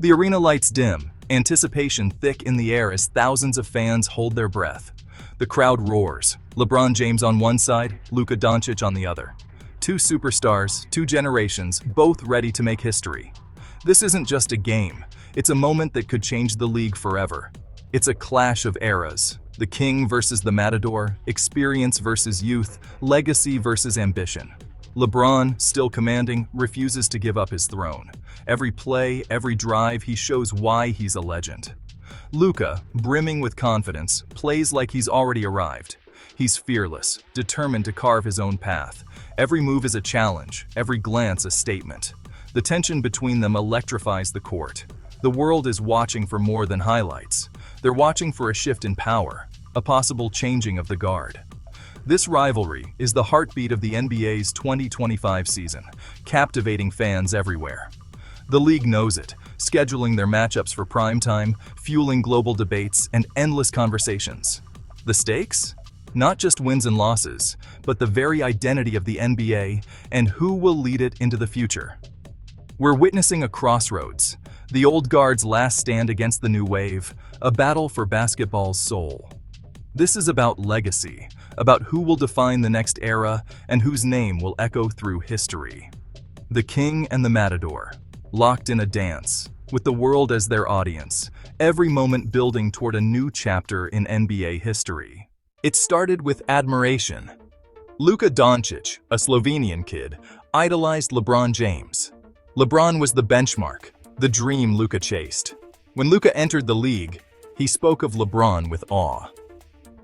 The arena lights dim, anticipation thick in the air as thousands of fans hold their breath. The crowd roars, LeBron James on one side, Luka Dončić on the other. Two superstars, two generations, both ready to make history. This isn't just a game, it's a moment that could change the league forever. It's a clash of eras. The king versus the matador, experience versus youth, legacy versus ambition. LeBron, still commanding, refuses to give up his throne. Every play, every drive, he shows why he's a legend. Luka, brimming with confidence, plays like he's already arrived. He's fearless, determined to carve his own path. Every move is a challenge, every glance a statement. The tension between them electrifies the court. The world is watching for more than highlights. They're watching for a shift in power, a possible changing of the guard. This rivalry is the heartbeat of the NBA's 2025 season, captivating fans everywhere. The league knows it, scheduling their matchups for prime time, fueling global debates and endless conversations. The stakes? Not just wins and losses, but the very identity of the NBA and who will lead it into the future. We're witnessing a crossroads, the old guard's last stand against the new wave, a battle for basketball's soul. This is about legacy, about who will define the next era and whose name will echo through history. The king and the matador, locked in a dance, with the world as their audience, every moment building toward a new chapter in NBA history. It started with admiration. Luka Dončić, a Slovenian kid, idolized LeBron James. LeBron was the benchmark, the dream Luka chased. When Luka entered the league, he spoke of LeBron with awe.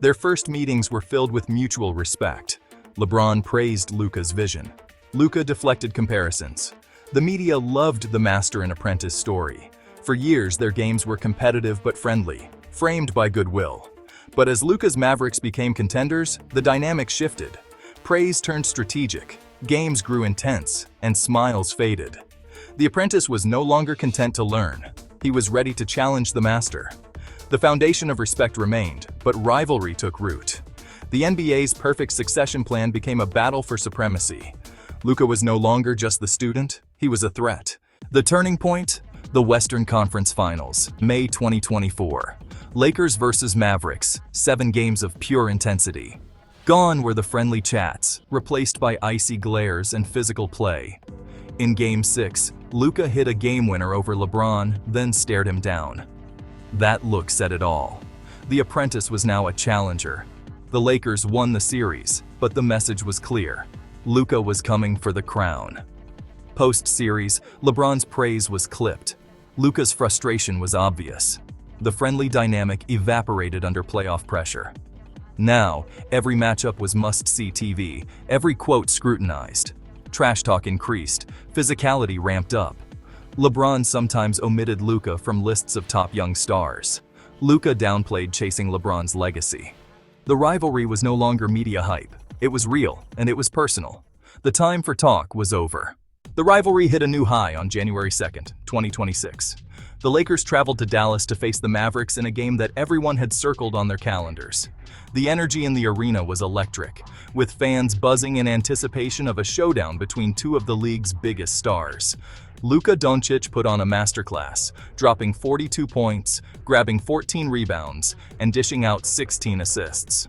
Their first meetings were filled with mutual respect. LeBron praised Luka's vision. Luka deflected comparisons. The media loved the master and apprentice story. For years, their games were competitive but friendly, framed by goodwill. But as Luka's Mavericks became contenders, the dynamic shifted. Praise turned strategic, games grew intense, and smiles faded. The apprentice was no longer content to learn. He was ready to challenge the master. The foundation of respect remained, but rivalry took root. The NBA's perfect succession plan became a battle for supremacy. Luka was no longer just the student, he was a threat. The turning point? The Western Conference Finals, May 2024. Lakers versus Mavericks, 7 games of pure intensity. Gone were the friendly chats, replaced by icy glares and physical play. In Game 6, Luka hit a game winner over LeBron, then stared him down. That look said it all. The apprentice was now a challenger. The Lakers won the series, but the message was clear. Luka was coming for the crown. Post-series, LeBron's praise was clipped. Luka's frustration was obvious. The friendly dynamic evaporated under playoff pressure. Now, every matchup was must-see TV, every quote scrutinized. Trash talk increased, physicality ramped up. LeBron sometimes omitted Luka from lists of top young stars. Luka downplayed chasing LeBron's legacy. The rivalry was no longer media hype. It was real, and it was personal. The time for talk was over. The rivalry hit a new high on January 2nd, 2026. The Lakers traveled to Dallas to face the Mavericks in a game that everyone had circled on their calendars. The energy in the arena was electric, with fans buzzing in anticipation of a showdown between two of the league's biggest stars. Luka Dončić put on a masterclass, dropping 42 points, grabbing 14 rebounds, and dishing out 16 assists.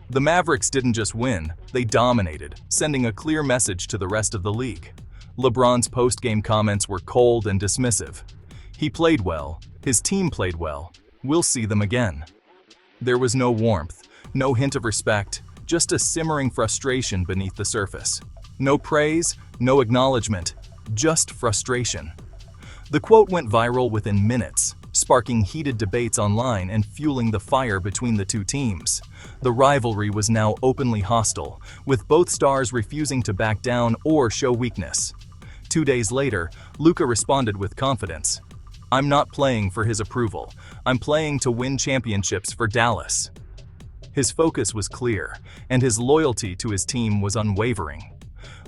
The Mavericks didn't just win, they dominated, sending a clear message to the rest of the league. LeBron's post-game comments were cold and dismissive. He played well, his team played well, we'll see them again. There was no warmth, no hint of respect, just a simmering frustration beneath the surface. No praise, no acknowledgement, just frustration. The quote went viral within minutes, sparking heated debates online and fueling the fire between the two teams. The rivalry was now openly hostile, with both stars refusing to back down or show weakness. 2 days later, Luka responded with confidence. "I'm not playing for his approval. I'm playing to win championships for Dallas." His focus was clear, and his loyalty to his team was unwavering.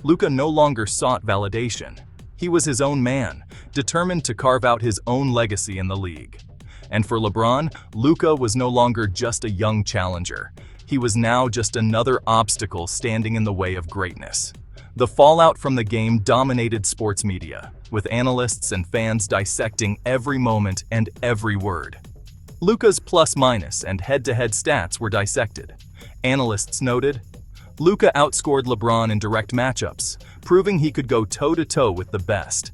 Luka no longer sought validation. He was his own man, determined to carve out his own legacy in the league. And for LeBron, Luka was no longer just a young challenger. He was now just another obstacle standing in the way of greatness. The fallout from the game dominated sports media, with analysts and fans dissecting every moment and every word. Luka's plus-minus and head-to-head stats were dissected. Analysts noted, Luka outscored LeBron in direct matchups, proving he could go toe-to-toe with the best.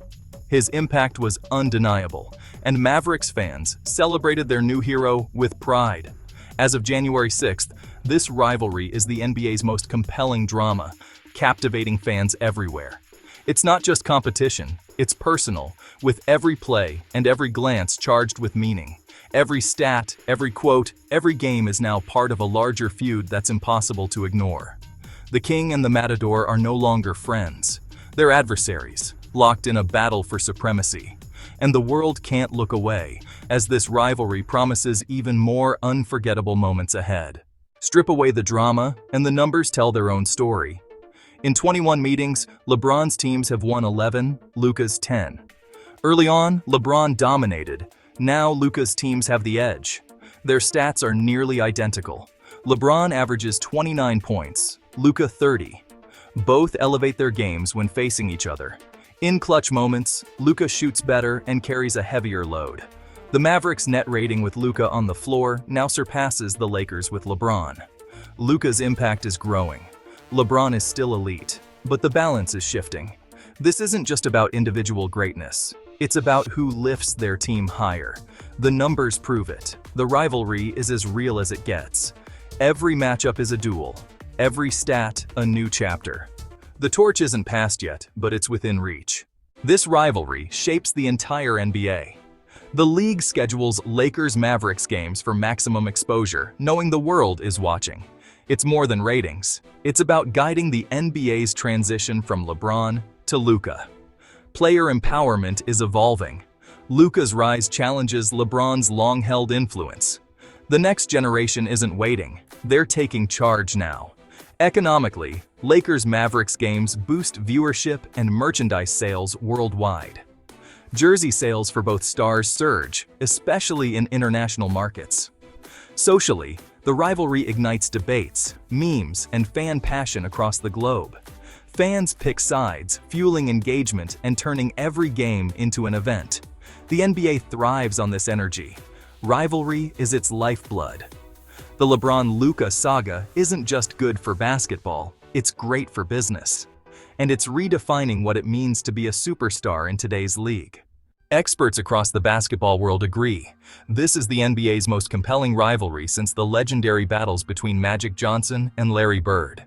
His impact was undeniable, and Mavericks fans celebrated their new hero with pride. As of January 6th, this rivalry is the NBA's most compelling drama, captivating fans everywhere. It's not just competition, it's personal, with every play and every glance charged with meaning. Every stat, every quote, every game is now part of a larger feud that's impossible to ignore. The King and the Matador are no longer friends. They're adversaries, locked in a battle for supremacy. And the world can't look away, as this rivalry promises even more unforgettable moments ahead. Strip away the drama, and the numbers tell their own story. In 21 meetings, LeBron's teams have won 11, Luka's 10. Early on, LeBron dominated. Now Luka's teams have the edge. Their stats are nearly identical. LeBron averages 29 points, Luka 30. Both elevate their games when facing each other. In clutch moments, Luka shoots better and carries a heavier load. The Mavericks' net rating with Luka on the floor now surpasses the Lakers with LeBron. Luka's impact is growing. LeBron is still elite, but the balance is shifting. This isn't just about individual greatness. It's about who lifts their team higher. The numbers prove it. The rivalry is as real as it gets. Every matchup is a duel. Every stat, a new chapter. The torch isn't passed yet, but it's within reach. This rivalry shapes the entire NBA. The league schedules Lakers-Mavericks games for maximum exposure, knowing the world is watching. It's more than ratings. It's about guiding the NBA's transition from LeBron to Luka. Player empowerment is evolving. Luka's rise challenges LeBron's long-held influence. The next generation isn't waiting. They're taking charge now. Economically, Lakers-Mavericks games boost viewership and merchandise sales worldwide. Jersey sales for both stars surge, especially in international markets. Socially, the rivalry ignites debates, memes, and fan passion across the globe. Fans pick sides, fueling engagement and turning every game into an event. The NBA thrives on this energy. Rivalry is its lifeblood. The LeBron-Luka saga isn't just good for basketball, it's great for business. And it's redefining what it means to be a superstar in today's league. Experts across the basketball world agree. This is the NBA's most compelling rivalry since the legendary battles between Magic Johnson and Larry Bird.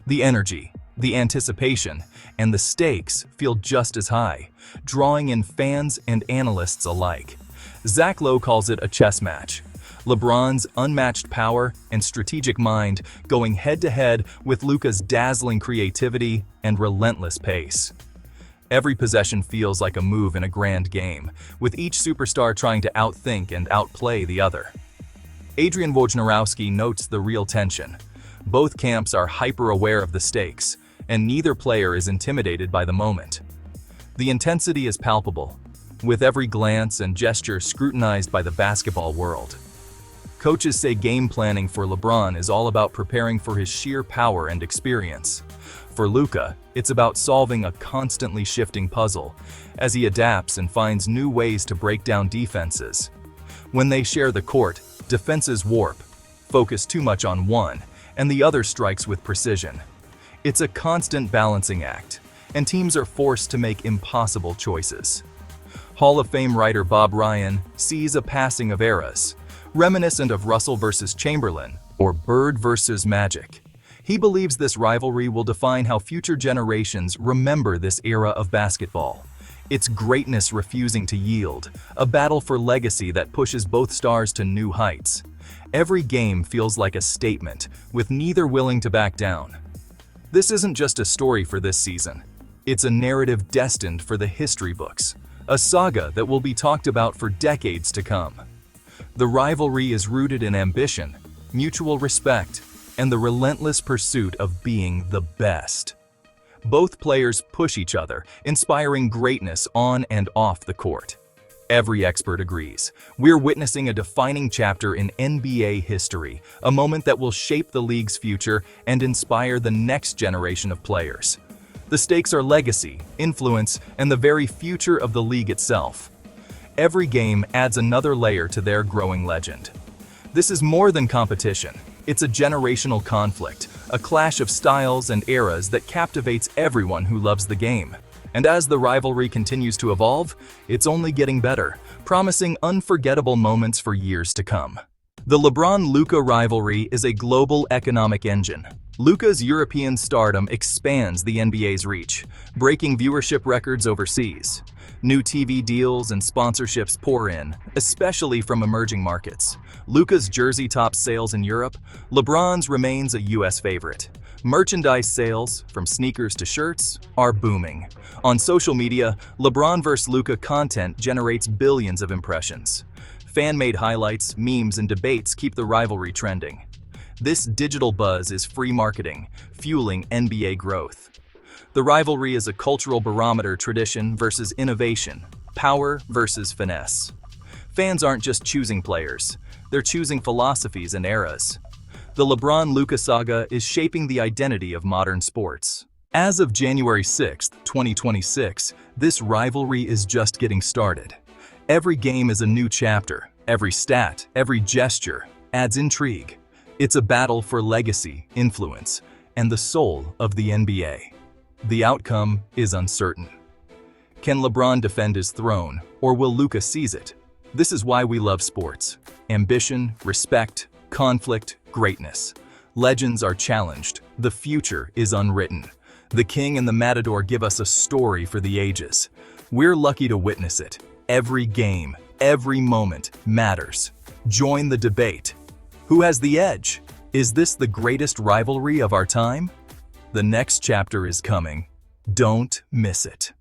The energy, the anticipation, and the stakes feel just as high, drawing in fans and analysts alike. Zach Lowe calls it a chess match. LeBron's unmatched power and strategic mind going head-to-head with Luka's dazzling creativity and relentless pace. Every possession feels like a move in a grand game, with each superstar trying to outthink and outplay the other. Adrian Wojnarowski notes the real tension. Both camps are hyper-aware of the stakes, and neither player is intimidated by the moment. The intensity is palpable, with every glance and gesture scrutinized by the basketball world. Coaches say game planning for LeBron is all about preparing for his sheer power and experience. For Luka, it's about solving a constantly shifting puzzle as he adapts and finds new ways to break down defenses. When they share the court, defenses warp, focus too much on one, and the other strikes with precision. It's a constant balancing act, and teams are forced to make impossible choices. Hall of Fame writer Bob Ryan sees a passing of eras, reminiscent of Russell versus Chamberlain or Bird versus Magic. He believes this rivalry will define how future generations remember this era of basketball. It's greatness refusing to yield, a battle for legacy that pushes both stars to new heights. Every game feels like a statement, with neither willing to back down. This isn't just a story for this season. It's a narrative destined for the history books, a saga that will be talked about for decades to come. The rivalry is rooted in ambition, mutual respect, and the relentless pursuit of being the best. Both players push each other, inspiring greatness on and off the court. Every expert agrees. We're witnessing a defining chapter in NBA history, a moment that will shape the league's future and inspire the next generation of players. The stakes are legacy, influence, and the very future of the league itself. Every game adds another layer to their growing legend. This is more than competition. It's a generational conflict, a clash of styles and eras that captivates everyone who loves the game. And as the rivalry continues to evolve, it's only getting better, promising unforgettable moments for years to come. The LeBron-Luka rivalry is a global economic engine. Luka's European stardom expands the NBA's reach, breaking viewership records overseas. New TV deals and sponsorships pour in, especially from emerging markets. Luka's jersey tops sales in Europe. LeBron's remains a US favorite. Merchandise sales, from sneakers to shirts, are booming. On social media, LeBron vs. Luka content generates billions of impressions. Fan-made highlights, memes, and debates keep the rivalry trending. This digital buzz is free marketing, fueling NBA growth. The rivalry is a cultural barometer: tradition versus innovation, power versus finesse. Fans aren't just choosing players, they're choosing philosophies and eras. The LeBron-Luka saga is shaping the identity of modern sports. As of January 6, 2026, this rivalry is just getting started. Every game is a new chapter. Every stat, every gesture adds intrigue. It's a battle for legacy, influence, and the soul of the NBA. The outcome is uncertain. Can LeBron defend his throne, or will Luka seize it? This is why we love sports. Ambition, respect, conflict, greatness. Legends are challenged. The future is unwritten. The King and the Matador give us a story for the ages. We're lucky to witness it. Every game, every moment matters. Join the debate. Who has the edge? Is this the greatest rivalry of our time? The next chapter is coming. Don't miss it.